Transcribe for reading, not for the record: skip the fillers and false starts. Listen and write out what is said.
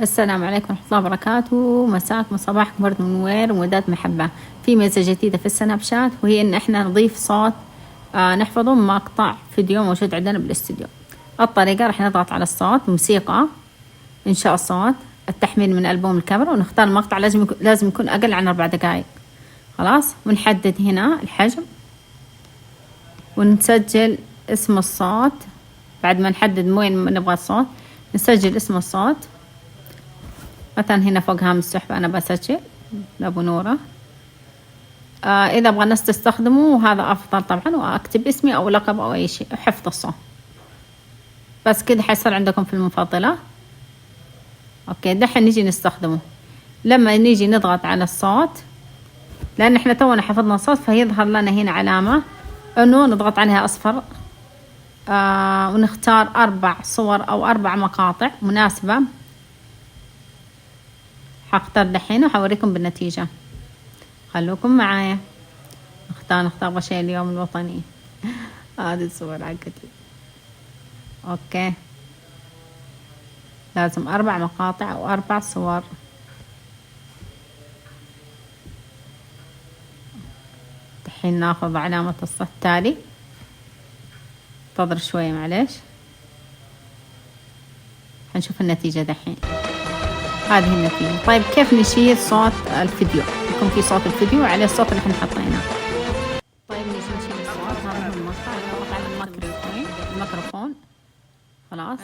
السلام عليكم ورحمة الله وبركاته. مساكم صباحكم ورد ونوير ومودات محبة. في ميزة جديدة في السناب شات، وهي ان احنا نضيف صوت نحفظه من مقطع فيديو موجود عندنا بالاستوديو. الطريقة راح نضغط على الصوت، موسيقى، انشاء الصوت، التحميل من ألبوم الكاميرا، ونختار المقطع لازم يكون اقل عن 4 دقائق. خلاص، ونحدد هنا الحجم ونسجل اسم الصوت. بعد ما نحدد وين نبغى الصوت نسجل اسم الصوت. مثلا هنا فوق هام السحب أنا بسجل لأبو نورة. إذا أبغى الناس تستخدمه هذا أفضل طبعا، وأكتب اسمي أو لقب أو أي شيء، حفظ الصوت. بس كده حيصير عندكم في المفضلة. أوكي، دحين نيجي نستخدمه. لما نيجي نضغط على الصوت، لأن إحنا تونا حفظنا الصوت، فيظهر لنا هنا علامة إنه نضغط عليها أصفر. ونختار 4 صور أو 4 مقاطع مناسبة. حختار دحين وحوريكم بالنتيجة، خلوكم معايا. نختار بشيء اليوم الوطني. هذه الصور حقتي. اوكي، لازم 4 مقاطع او 4 صور. دحين ناخذ علامة الصف التالي. انتظر شوية معليش، حنشوف النتيجة دحين. هذه النتيجة. طيب كيف نشيل صوت الفيديو؟ يكون في صوت الفيديو عليه الصوت اللي احنا حطيناه. طيب نيجي نشيل الصوت. هذا هو المقطع، نضغط على الميكروفون. خلاص،